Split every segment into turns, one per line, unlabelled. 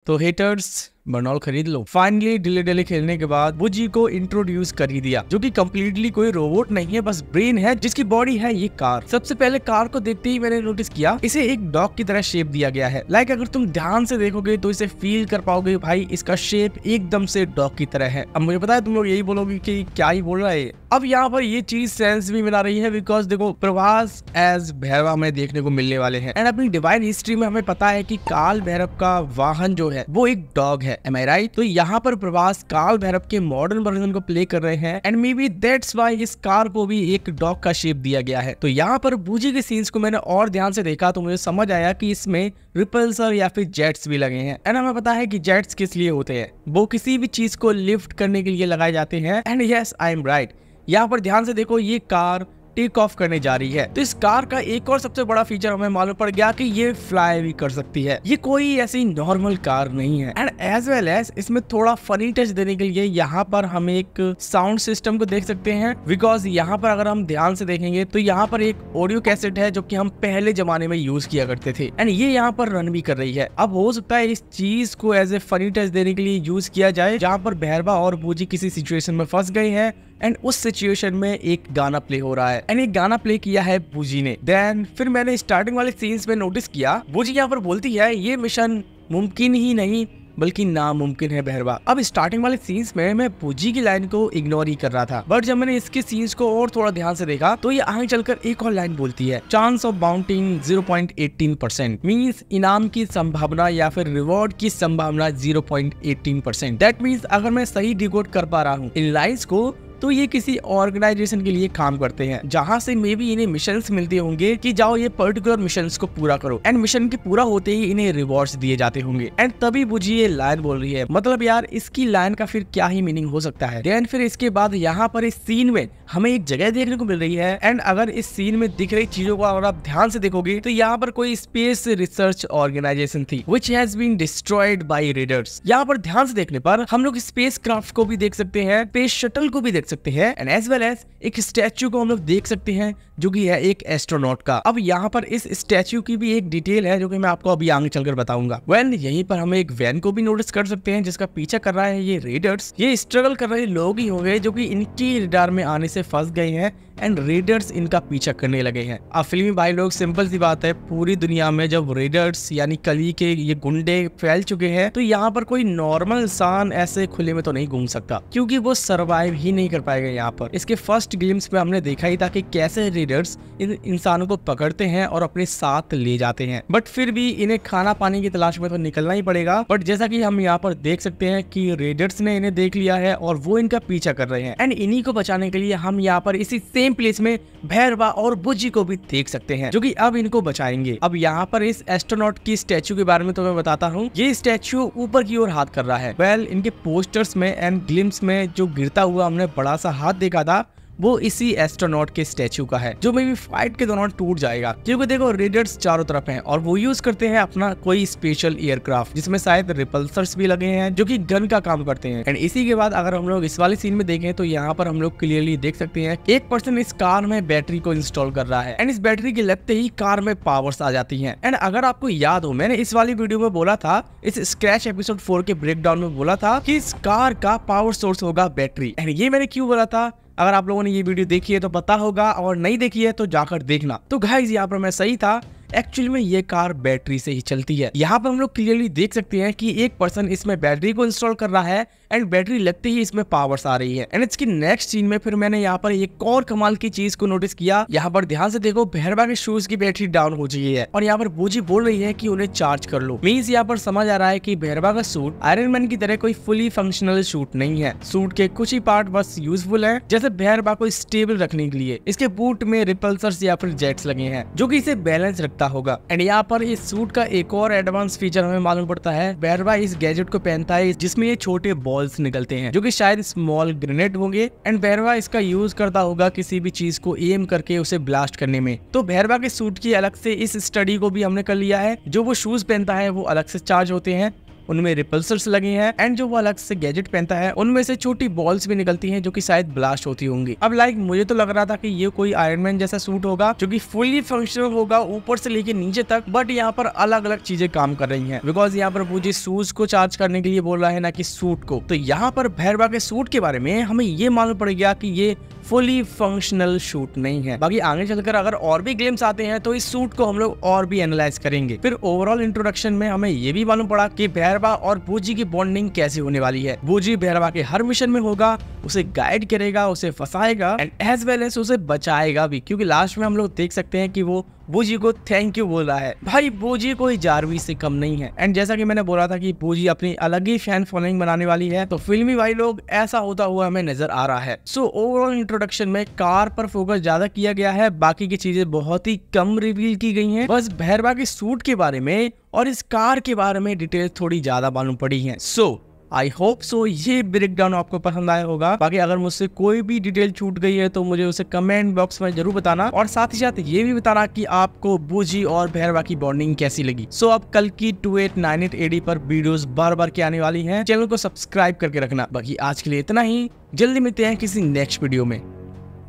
तो हेटर्स बर्नॉल खरीद लो। Finally delay delay खेलने के बाद बुजी को इंट्रोड्यूस कर ही दिया, जो कि कम्प्लीटली कोई रोबोट नहीं है, बस ब्रेन है जिसकी बॉडी है ये कार। सबसे पहले कार को देखते ही मैंने नोटिस किया इसे एक डॉग की तरह शेप दिया गया है। लाइक अगर तुम ध्यान से देखोगे तो इसे फील कर पाओगे भाई इसका शेप एकदम से डॉग की तरह है। अब मुझे पता है तुम लोग यही बोलोगे कि क्या ही बोल रहा है। अब यहाँ पर ये चीज सेंस भी मिला रही है, बिकॉज देखो प्रभास एज भैरव हमें देखने को मिलने वाले हैं। एंड अपनी डिवाइन हिस्ट्री में हमें पता है कि काल भैरव का वाहन जो है वो एक डॉग है। एम आई राइट? तो यहाँ पर प्रभास काल भैरव के मॉडर्न वर्जन को प्ले कर रहे हैं and may be that's why इस कार को भी एक डॉग का शेप दिया गया है। तो यहाँ पर बुजी के सीन्स को मैंने और ध्यान से देखा तो मुझे समझ आया कि इसमें रिपल्सर या फिर जेट्स भी लगे हैं। एंड हमें पता है कि जेट्स किस लिए होते हैं, वो किसी भी चीज को लिफ्ट करने के लिए लगाए जाते हैं। And yes I am right, यहाँ पर ध्यान से देखो ये कार टेक ऑफ करने जा रही है। तो इस कार का एक और सबसे बड़ा फीचर हमें मालूम पड़ गया कि ये फ्लाई भी कर सकती है। ये कोई ऐसी नॉर्मल कार नहीं है। एंड एज वेल एज इसमें थोड़ा फनी टच देने के लिए यहाँ पर हम एक साउंड सिस्टम को देख सकते हैं, बिकॉज यहाँ पर अगर हम ध्यान से देखेंगे तो यहाँ पर एक ऑडियो कैसेट है जो कि हम पहले जमाने में यूज किया करते थे एंड ये यहाँ पर रन भी कर रही है। अब हो सकता है इस चीज को एज ए फनी टच देने के लिए यूज किया जाए, जहाँ पर भैरवा और बूजी किसी सिचुएशन में फंस गए हैं एंड उस सिचुएशन में एक गाना प्ले हो रहा है एंड एक गाना प्ले किया है बूजी ने। देन फिर मैंने स्टार्टिंग वाले सीन्स में नोटिस किया बूजी यहाँ पर बोलती है ये मिशन मुमकिन ही नहीं बल्कि नामुमकिन है भैरवा। अब स्टार्टिंग वाले सीन्स में मैं बूजी की लाइन को इग्नोर ही कर रहा था, बट जब मैंने इसके सीन्स को और थोड़ा ध्यान से देखा तो ये आगे चलकर एक और लाइन बोलती है चांस ऑफ बाउंटिंग 0.18%, मींस इनाम की संभावना या फिर रिवॉर्ड की संभावना 0.18%। दैट मींस अगर मैं सही डिकोड कर पा रहा हूँ इन लाइन्स को तो ये किसी ऑर्गेनाइजेशन के लिए काम करते हैं, जहां से मे बी इन्हें मिशंस मिलते होंगे कि जाओ ये पर्टिकुलर मिशंस को पूरा करो एंड मिशन के पूरा होते ही इन्हें रिवॉर्ड्स दिए जाते होंगे। एंड तभी बुझी ये लाइन बोल रही है। मतलब यार इसकी लाइन का फिर क्या ही मीनिंग हो सकता है। देन फिर इसके बाद यहाँ पर इस सीन में हमें एक जगह देखने को मिल रही है एंड अगर इस सीन में दिख रही चीजों को अगर आप ध्यान से देखोगे तो यहाँ पर कोई स्पेस रिसर्च ऑर्गेनाइजेशन थी which has been destroyed by raiders. यहाँ पर ध्यान से देखने पर हम लोग स्पेस क्राफ्ट को भी देख सकते हैं, स्पेस शटल को भी देख सकते हैं एंड एज वेल एज एक स्टैचू को हम लोग देख सकते हैं जो कि है एक एस्ट्रोनॉट का। अब यहाँ पर इस स्टैचू की भी एक डिटेल है जो कि मैं आपको अभी आगे चलकर बताऊंगा। वेल यहीं पर हम एक वैन को भी नोटिस कर सकते हैं जिसका पीछा कर रहा है ये रेडर्स। ये स्ट्रगल कर रहे लोग ही होंगे जो कि इनकी रडार में आने से फंस गए हैं एंड रेडर्स इनका पीछा करने लगे हैं। अब फिल्मी भाई लोग सिंपल सी बात है, पूरी दुनिया में जब रेडर्स यानी कली के ये गुंडे फैल चुके हैं तो यहाँ पर कोई नॉर्मल इंसान ऐसे खुले में तो नहीं घूम सकता, क्योंकि वो सरवाइव ही नहीं कर पाएगा। यहाँ पर इसके फर्स्ट ग्लिम्स में हमने देखा ही था कि कैसे रेडर्स इन इंसानों को पकड़ते हैं और अपने साथ ले जाते हैं, बट फिर भी इन्हें खाना पानी की तलाश में तो निकलना ही पड़ेगा। बट जैसा कि हम यहाँ पर देख सकते हैं कि रेडर्स ने इन्हें देख लिया है और वो इनका पीछा कर रहे हैं एंड इन्हीं को बचाने के लिए हम यहाँ पर इसी सेम प्लेस में भैरवा और बुजी को भी देख सकते हैं जो कि अब इनको बचाएंगे। अब यहाँ पर इस एस्ट्रोनॉट की स्टैचू के बारे में तो मैं बताता हूँ। ये स्टैचू ऊपर की ओर हाथ कर रहा है। वेल इनके पोस्टर्स में एंड ग्लिम्स में जो गिरता हुआ हमने बड़ा सा हाथ देखा था वो इसी एस्ट्रोनॉट के स्टैचू का है जो मे बी फाइट के दौरान टूट जाएगा, क्योंकि देखो रेडर्स चारों तरफ हैं और वो यूज करते हैं अपना कोई स्पेशल एयरक्राफ्ट जिसमें शायद रिपल्सर्स भी लगे हैं जो कि गन का काम करते हैं। एंड इसी के बाद अगर हम लोग इस वाले सीन में देखें तो यहाँ पर हम लोग क्लियरली देख सकते हैं एक पर्सन इस कार में बैटरी को इंस्टॉल कर रहा है एंड इस बैटरी के लगते ही कार में पावर्स आ जाती है। एंड अगर आपको याद हो मैंने इस वाली वीडियो में बोला था, इस स्क्रैच एपिसोड 4 के ब्रेकडाउन में बोला था कि इस कार का पावर सोर्स होगा बैटरी। एंड ये मैंने क्यों बोला था, अगर आप लोगों ने ये वीडियो देखी है तो पता होगा और नहीं देखी है तो जाकर देखना। तो गाइस यहाँ पर मैं सही था, एक्चुअली में ये कार बैटरी से ही चलती है। यहाँ पर हम लोग क्लियरली देख सकते हैं कि एक पर्सन इसमें बैटरी को इंस्टॉल कर रहा है एंड बैटरी लगते ही इसमें पावर्स आ रही है। एंड इसकी नेक्स्ट सीन में फिर मैंने यहाँ पर एक और कमाल की चीज को नोटिस किया। यहाँ पर ध्यान से देखो भैरवा के शूज की बैटरी डाउन हो चुकी है और यहाँ पर बूजी बोल रही है कि उन्हें चार्ज कर लो। मींस यहाँ पर समझ आ रहा है कि भैरवा का सूट आयरन मैन की तरह कोई फुली फंक्शनल सूट नहीं है। सूट के कुछ ही पार्ट बस यूजफुल है, जैसे भैरवा को स्टेबल रखने के लिए इसके बूट में रिपल्सर्स या फिर जेट्स लगे हैं जो कि इसे बैलेंस रखता होगा। एंड यहाँ पर इस सूट का एक और एडवांस फीचर हमें मालूम पड़ता है, भैरवा इस गैजेट को पहनता है जिसमें ये छोटे बॉल्स निकलते हैं जो कि शायद स्मॉल ग्रेनेड होंगे एंड भैरवा इसका यूज करता होगा किसी भी चीज को एम करके उसे ब्लास्ट करने में। तो भैरवा के सूट की अलग से इस स्टडी को भी हमने कर लिया है, जो वो शूज पहनता है वो अलग से चार्ज होते हैं उनमें रिपल्सर्स लगे हैं एंड जो वो अलग से गैजेट पहनता है उनमें से छोटी बॉल्स भी निकलती हैं जो कि शायद ब्लास्ट होती होंगी। अब मुझे तो लग रहा था कि ये कोई आयरन मैन जैसा सूट होगा जो कि फुली फंक्शनल होगा ऊपर से लेके नीचे तक, बट यहाँ पर अलग अलग चीजें काम कर रही हैं बिकॉज यहाँ पर मुझे शूज को चार्ज करने के लिए बोल रहा है ना कि सूट को। तो यहाँ पर भैरवा के सूट के बारे में हमें ये मालूम पड़ गया कि ये फुली फंक्शनल सूट नहीं है। बाकी आगे चलकर अगर और भी ग्लिम्स आते हैं तो इस सूट को हम लोग और भी एनालाइज करेंगे। फिर ओवरऑल इंट्रोडक्शन में हमें ये भी मालूम पड़ा कि भैरवा और बूजी की बॉन्डिंग कैसे होने वाली है। बूजी भैरवा के हर मिशन में होगा, उसे गाइड करेगा, उसे फंसाएगा एंड एज वेल एज उसे बचाएगा भी, क्योंकि लास्ट में हम लोग देख सकते हैं कि वो बूजी को थैंक यू बोल रहा है। भाई बूजी कोई जारविस से कम नहीं है एंड जैसा कि मैंने बोला था कि बूजी अपनी अलग ही फैन फॉलोइंग बनाने वाली है, तो फिल्मी भाई लोग ऐसा होता हुआ हमें नजर आ रहा है। सो ओवरऑल इंट्रोडक्शन में कार पर फोकस ज्यादा किया गया है, बाकी की चीजें बहुत ही कम रिवील की गई हैं। बस भैरवा के सूट के बारे में और इस कार के बारे में डिटेल थोड़ी ज्यादा मालूम पड़ी है। सो आई होप सो ये ब्रेकडाउन आपको पसंद आया होगा। बाकी अगर मुझसे कोई भी डिटेल छूट गई है तो मुझे उसे कमेंट बॉक्स में जरूर बताना और साथ ही साथ ये भी बताना कि आपको बूजी और भैरवा की बॉन्डिंग कैसी लगी। सो अब कल की 2898 AD पर वीडियोस बार के आने वाली हैं, चैनल को सब्सक्राइब करके रखना। बाकी आज के लिए इतना ही, जल्दी मिलते हैं किसी नेक्स्ट वीडियो में।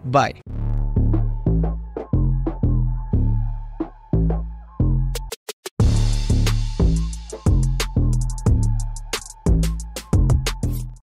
बाय।